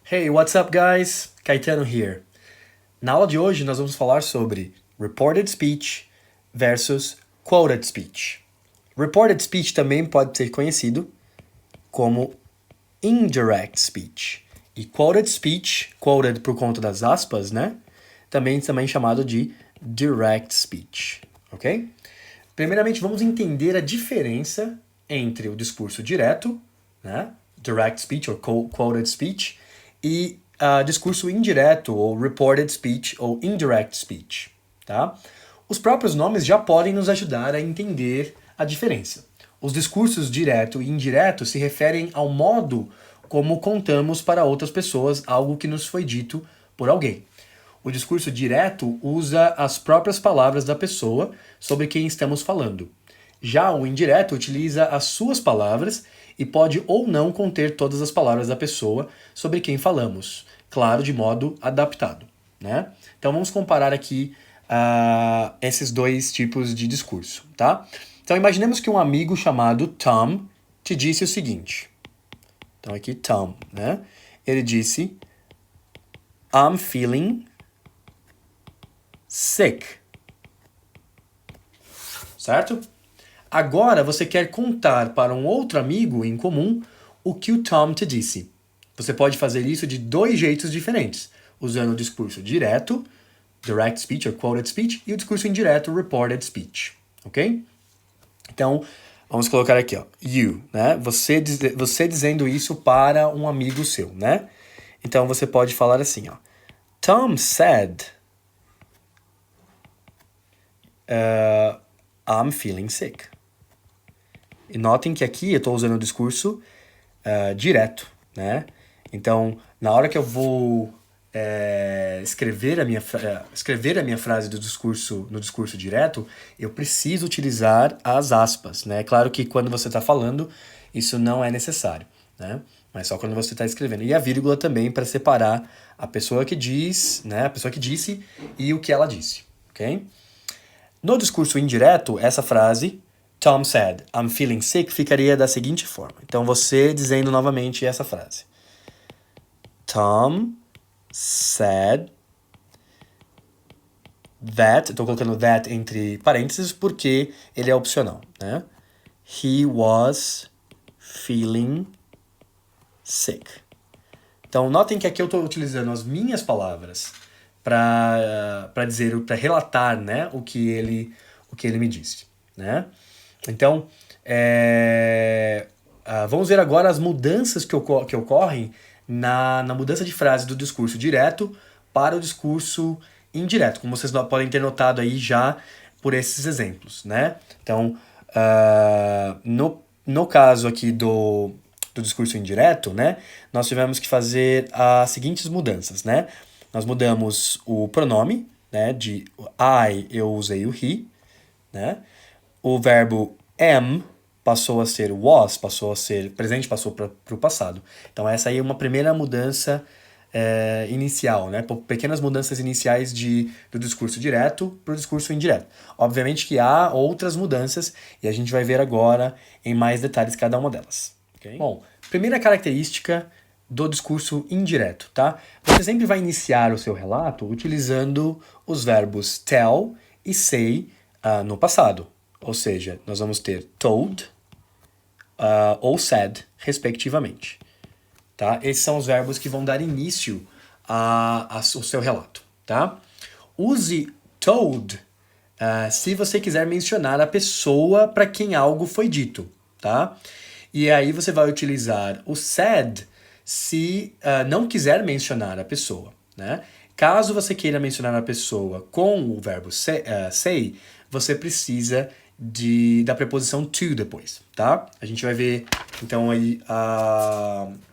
Hey, what's up, guys? Caetano here. Na aula de hoje, nós vamos falar sobre reported speech versus quoted speech. Reported speech também pode ser conhecido como indirect speech. E quoted speech, quoted por conta das aspas, né? Também chamado de direct speech, ok? Primeiramente, vamos entender a diferença entre o discurso direto, né? Direct speech ou quoted speech, e discurso indireto ou reported speech ou indirect speech, tá? Os próprios nomes já podem nos ajudar a entender a diferença. Os discursos direto e indireto se referem ao modo como contamos para outras pessoas algo que nos foi dito por alguém. O discurso direto usa as próprias palavras da pessoa sobre quem estamos falando. Já o indireto utiliza as suas palavras e pode ou não conter todas as palavras da pessoa sobre quem falamos, claro, de modo adaptado, né? Então vamos comparar aqui esses dois tipos de discurso, tá? Então imaginemos que um amigo chamado Tom te disse o seguinte. Então aqui Tom, né? Ele disse: I'm feeling sick. Certo? Agora você quer contar para um outro amigo em comum o que o Tom te disse. Você pode fazer isso de dois jeitos diferentes, usando o discurso direto, direct speech ou quoted speech, e o discurso indireto, reported speech, ok? Então, vamos colocar aqui, ó, you, né? Você dizendo isso para um amigo seu, né? Então você pode falar assim, ó. Tom said, I'm feeling sick. E notem que aqui eu estou usando o discurso direto, né? Então, na hora que eu vou escrever a minha frase do discurso no discurso direto, eu preciso utilizar as aspas, né? Claro que quando você está falando, isso não é necessário, né? Mas só quando você está escrevendo. E a vírgula também para separar a pessoa que diz, né? A pessoa que disse e o que ela disse, ok? No discurso indireto, essa frase, Tom said, I'm feeling sick, ficaria da seguinte forma. Então, você dizendo novamente essa frase. Tom said that, estou colocando that entre parênteses porque ele é opcional, né? He was feeling sick. Então, notem que aqui eu estou utilizando as minhas palavras para dizer, para relatar, né, o que ele me disse, né? Então, vamos ver agora as mudanças que ocorrem na mudança de frase do discurso direto para o discurso indireto, como vocês podem ter notado aí já por esses exemplos, né? Então, no caso aqui do discurso indireto, né, nós tivemos que fazer as seguintes mudanças, né? Nós mudamos o pronome, né, de I eu usei o he, né? O verbo am passou a ser was, passou a ser presente, passou para o passado. Então essa aí é uma primeira mudança inicial, né? Pequenas mudanças iniciais do discurso direto para o discurso indireto. Obviamente que há outras mudanças e a gente vai ver agora em mais detalhes cada uma delas. Okay? Bom, primeira característica do discurso indireto, tá? Você sempre vai iniciar o seu relato utilizando os verbos tell e say no passado. Ou seja, nós vamos ter told ou said, respectivamente. Tá? Esses são os verbos que vão dar início ao seu relato. Tá? Use told se você quiser mencionar a pessoa para quem algo foi dito. Tá? E aí você vai utilizar o said se não quiser mencionar a pessoa. Né? Caso você queira mencionar a pessoa com o verbo say, você precisa da preposição to depois, tá? A gente vai ver, então, aí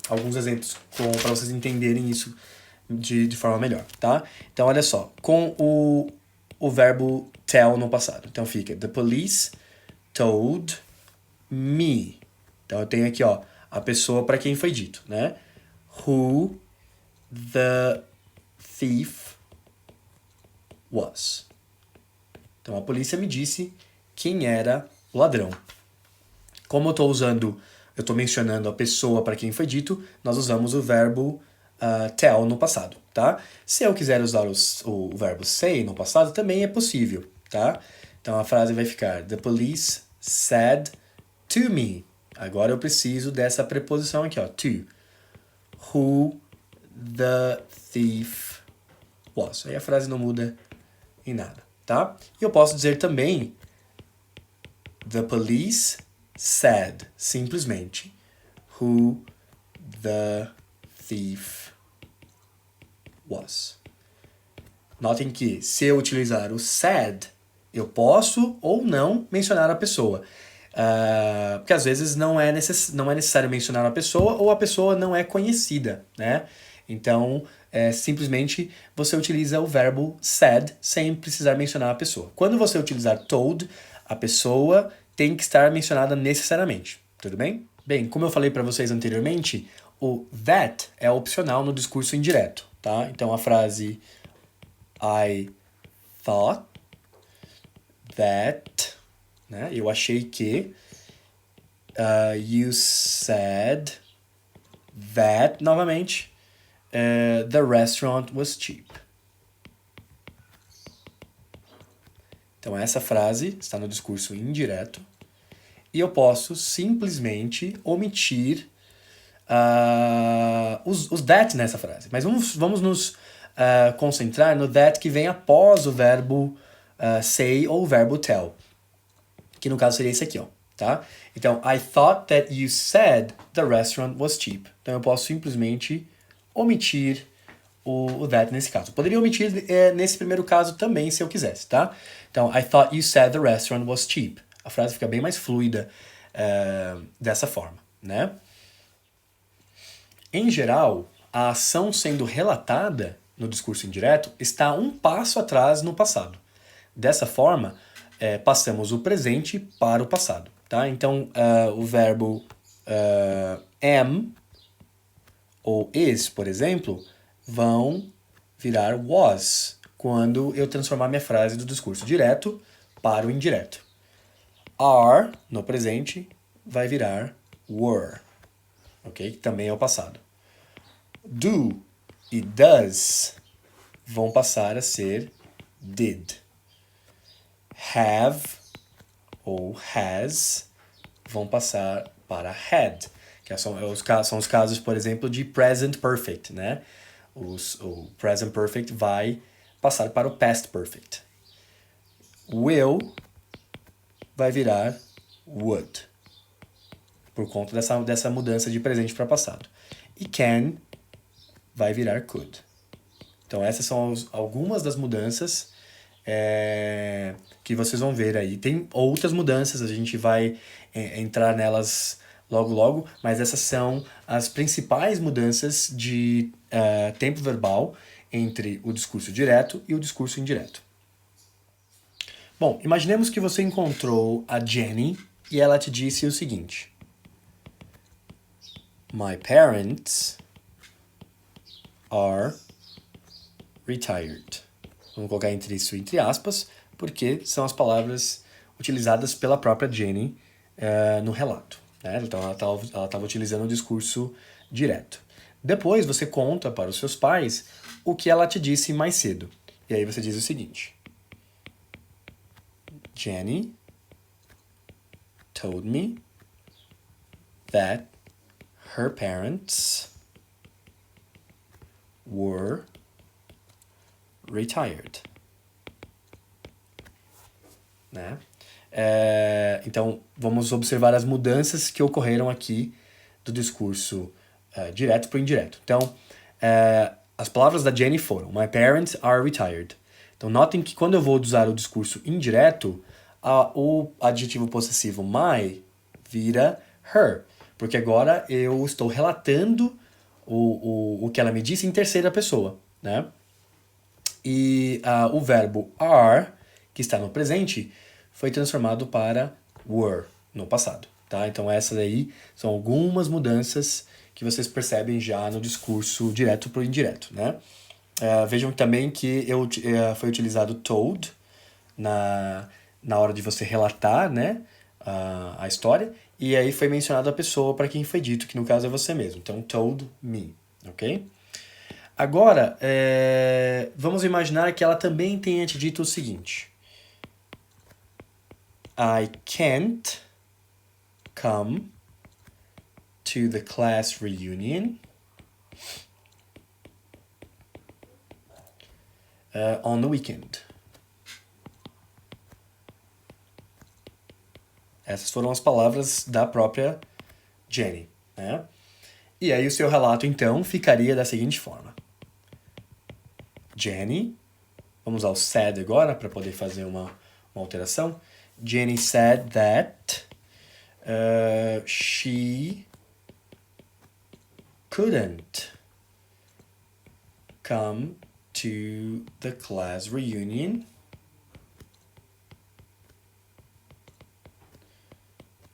alguns exemplos para vocês entenderem isso de forma melhor, tá? Então, olha só, com o verbo tell no passado. Então, fica, the police told me. Então, eu tenho aqui, ó, a pessoa para quem foi dito, né? Who the thief was. Então, a polícia me disse quem era o ladrão. Como eu estou mencionando a pessoa para quem foi dito, nós usamos o verbo tell no passado, tá? Se eu quiser usar o verbo say no passado, também é possível, tá? Então a frase vai ficar: The police said to me. Agora eu preciso dessa preposição aqui, ó, to. Who the thief was. Aí a frase não muda em nada, tá? E eu posso dizer também The police said, simplesmente, who the thief was. Notem que se eu utilizar o said, eu posso ou não mencionar a pessoa. Porque às vezes não é necessário mencionar a pessoa ou a pessoa não é conhecida, né? Então, simplesmente você utiliza o verbo said sem precisar mencionar a pessoa. Quando você utilizar told, a pessoa tem que estar mencionada necessariamente, tudo bem? Bem, como eu falei para vocês anteriormente, o that é opcional no discurso indireto, tá? Então a frase I thought that, né? Eu achei que, you said that, novamente, the restaurant was cheap. Então essa frase está no discurso indireto e eu posso simplesmente omitir os that nessa frase. Mas vamos nos concentrar no that que vem após o verbo say ou o verbo tell, que no caso seria esse aqui, ó, tá? Então, I thought that you said the restaurant was cheap. Então eu posso simplesmente omitir o that nesse caso. Eu poderia omitir nesse primeiro caso também, se eu quisesse, tá? Então, I thought you said the restaurant was cheap. A frase fica bem mais fluida dessa forma, né? Em geral, a ação sendo relatada no discurso indireto está um passo atrás no passado. Dessa forma, passamos o presente para o passado, tá? Então, o verbo am ou is, por exemplo, vão virar was quando eu transformar minha frase do discurso direto para o indireto. Are, no presente, vai virar were, ok? Que também é o passado. Do e does vão passar a ser did. Have ou has vão passar para had, que são os casos, por exemplo, de present perfect, né? O present perfect vai passar para o past perfect. Will vai virar would, por conta dessa mudança de presente para passado. E can vai virar could. Então essas são algumas das mudanças que vocês vão ver aí. Tem outras mudanças, a gente vai entrar nelas logo logo, mas essas são as principais mudanças de tempo verbal entre o discurso direto e o discurso indireto. Bom, imaginemos que você encontrou a Jenny e ela te disse o seguinte: My parents are retired. Vamos colocar isso entre aspas, porque são as palavras utilizadas pela própria Jenny no relato, né? Então ela estava utilizando o discurso direto. Depois você conta para os seus pais o que ela te disse mais cedo. E aí você diz o seguinte: Jenny told me that her parents were retired. Né? Então, vamos observar as mudanças que ocorreram aqui do discurso direto para o indireto. Então, as palavras da Jenny foram: My parents are retired. Então, notem que quando eu vou usar o discurso indireto, o adjetivo possessivo my vira her, porque agora eu estou relatando o que ela me disse em terceira pessoa, né? E o verbo are, que está no presente, foi transformado para were, no passado, tá? Então essas aí são algumas mudanças que vocês percebem já no discurso direto para o indireto, né? Vejam também que foi utilizado told na hora de você relatar, né, a história, e aí foi mencionado a pessoa para quem foi dito, que no caso é você mesmo. Então, told me, ok? Agora, vamos imaginar que ela também tenha te dito o seguinte. I can't come to the class reunion on the weekend. Essas foram as palavras da própria Jenny, né? E aí o seu relato, então, ficaria da seguinte forma. Jenny, vamos ao said agora, para poder fazer uma alteração. Jenny said that she couldn't come to the class reunion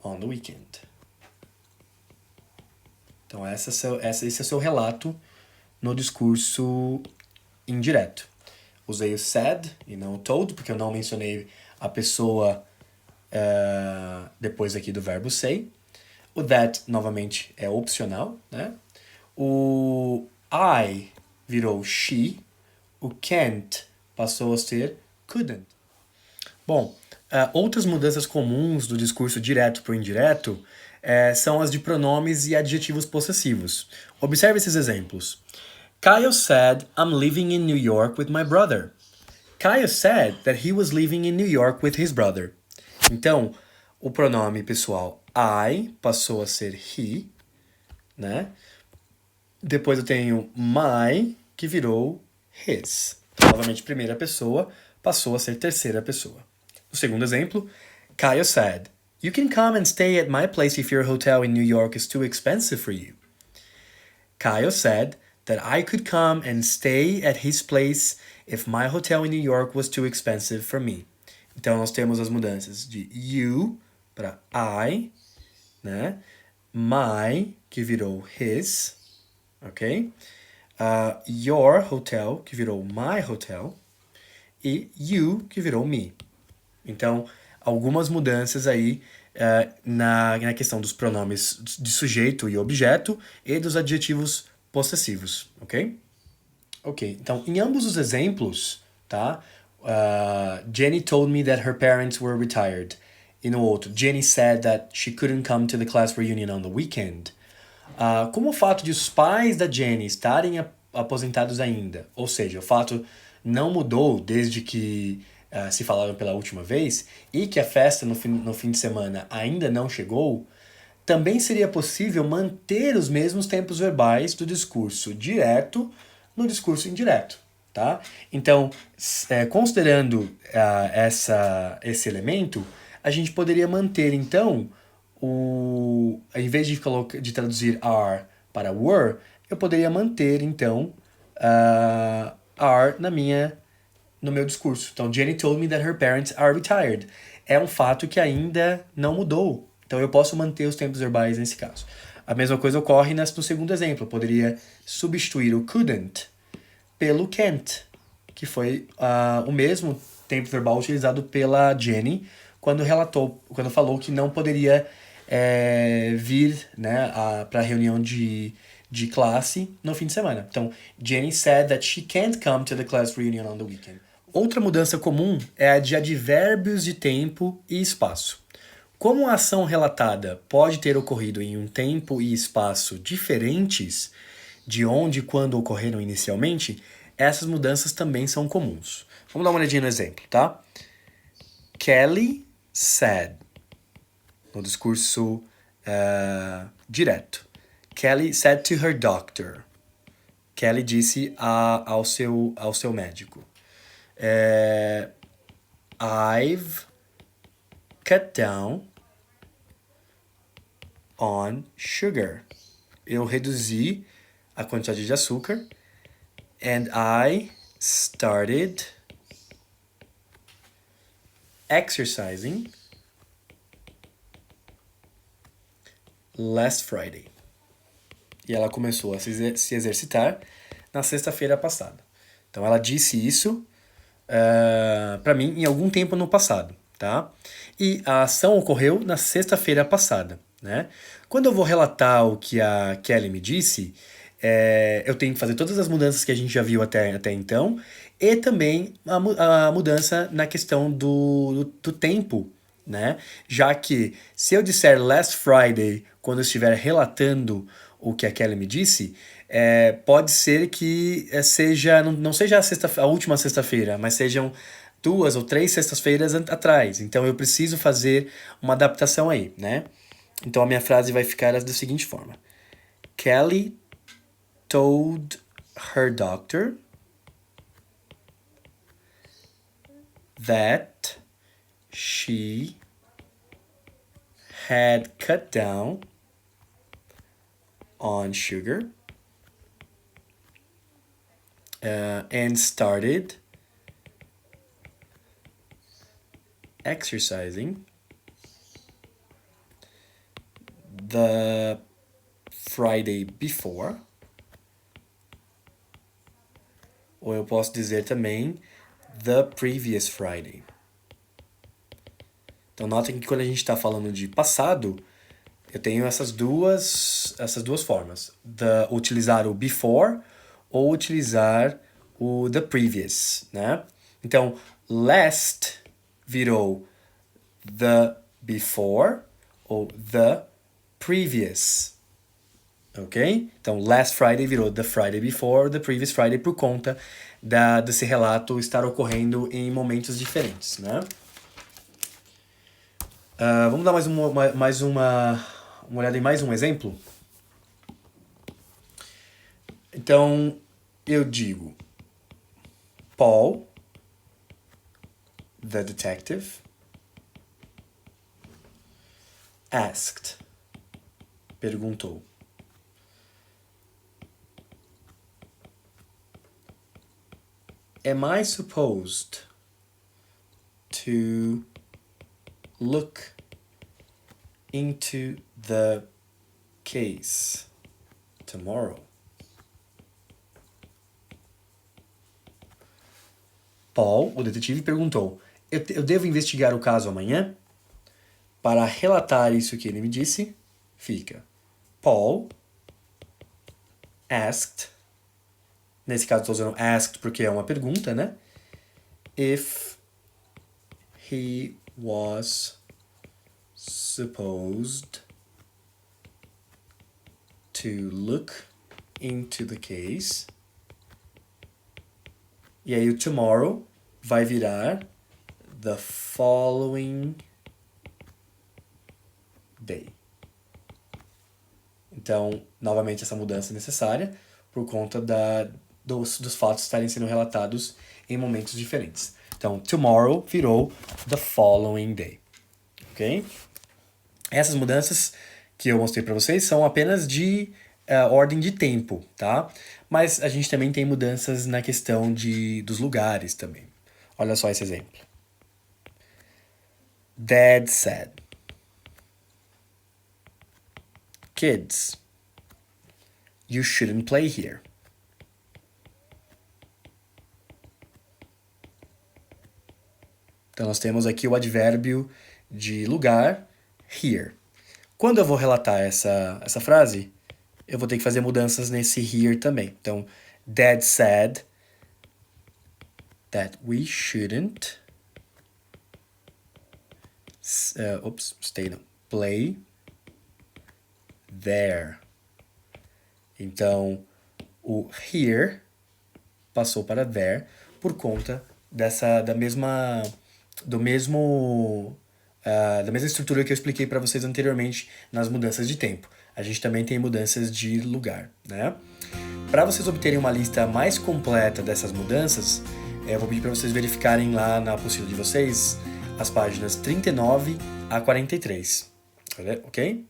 on the weekend. Então, esse é o seu relato no discurso indireto. Usei o said e não o told, porque eu não mencionei a pessoa depois aqui do verbo say. O that, novamente, é opcional, né? O I virou she. O can't passou a ser couldn't. Bom, outras mudanças comuns do discurso direto para o indireto são as de pronomes e adjetivos possessivos. Observe esses exemplos. Kyle said, I'm living in New York with my brother. Kyle said that he was living in New York with his brother. Então, o pronome pessoal I passou a ser he, né? Depois eu tenho my, que virou his. Então, novamente, primeira pessoa passou a ser terceira pessoa. No segundo exemplo, Kyle said, You can come and stay at my place if your hotel in New York is too expensive for you. Kyle said that I could come and stay at his place if my hotel in New York was too expensive for me. Então, nós temos as mudanças de you para I, né? My, que virou his, ok? Your hotel, que virou my hotel. E you, que virou me. Então, algumas mudanças aí na questão dos pronomes de sujeito e objeto e dos adjetivos possessivos, ok? Ok, então, em ambos os exemplos, tá? Jenny told me that her parents were retired. E no outro, Jenny said that she couldn't come to the class reunion on the weekend. Como o fato de os pais da Jenny estarem aposentados ainda, ou seja, o fato não mudou desde que se falaram pela última vez, e que a festa no fim de semana ainda não chegou, também seria possível manter os mesmos tempos verbais do discurso direto no discurso indireto, tá? Então, considerando esse elemento, a gente poderia manter, então, em vez de traduzir are para were, eu poderia manter, então, are no meu discurso. Então, Jenny told me that her parents are retired. É um fato que ainda não mudou. Então, eu posso manter os tempos verbais nesse caso. A mesma coisa ocorre no segundo exemplo. Eu poderia substituir o couldn't pelo can't, que foi o mesmo tempo verbal utilizado pela Jenny quando falou que não poderia vir, né, para a reunião de classe no fim de semana. Então, Jenny said that she can't come to the class reunion on the weekend. Outra mudança comum é a de advérbios de tempo e espaço. Como a ação relatada pode ter ocorrido em um tempo e espaço diferentes de onde e quando ocorreram inicialmente, essas mudanças também são comuns. Vamos dar uma olhadinha no exemplo, tá? Kelly said, no discurso direto. Kelly said to her doctor. Kelly disse ao seu médico. I've cut down on sugar. Eu reduzi a quantidade de açúcar. And I started exercising last Friday. E ela começou a se exercitar na sexta-feira passada. Então, ela disse isso para mim em algum tempo no passado, tá? E a ação ocorreu na sexta-feira passada, né? Quando eu vou relatar o que a Kelly me disse, eu tenho que fazer todas as mudanças que a gente já viu até então, e também a mudança na questão do tempo, né? Já que se eu disser last Friday quando eu estiver relatando o que a Kelly me disse, pode ser que seja não seja a última sexta-feira, mas sejam 2 ou 3 sextas-feiras atrás. Então eu preciso fazer uma adaptação aí, né? Então a minha frase vai ficar da seguinte forma: Kelly told her doctor that she had cut down on sugar and started exercising the Friday before. Ou eu posso dizer também the previous Friday. Então notem que quando a gente está falando de passado, eu tenho essas duas formas. Utilizar o before ou utilizar o the previous, né? Então, last virou the before ou the previous. Ok? Então, last Friday virou the Friday before, the previous Friday, por conta desse relato estar ocorrendo em momentos diferentes, né? Vamos dar mais uma olhada em mais um exemplo? Então, eu digo Paul, the detective, asked, perguntou. Am I supposed to look into the case tomorrow? Paul, o detetive, perguntou: eu devo investigar o caso amanhã? Para relatar isso que ele me disse, fica Paul asked. Nesse caso estou usando asked porque é uma pergunta, né? If he was supposed to look into the case. E aí o tomorrow vai virar the following day. Então, novamente essa mudança é necessária por conta dos fatos estarem sendo relatados em momentos diferentes. Então, tomorrow virou the following day. Ok? Essas mudanças que eu mostrei para vocês são apenas de ordem de tempo, tá? Mas a gente também tem mudanças na questão dos lugares também. Olha só esse exemplo. Dad said, kids, you shouldn't play here. Então, nós temos aqui o advérbio de lugar, here. Quando eu vou relatar essa frase, eu vou ter que fazer mudanças nesse here também. Então, Dad said that we shouldn't play there. Então, o here passou para there por conta da mesma estrutura que eu expliquei para vocês anteriormente nas mudanças de tempo. A gente também tem mudanças de lugar, né? Para vocês obterem uma lista mais completa dessas mudanças, eu vou pedir para vocês verificarem lá na apostila de vocês as páginas 39 a 43, ok?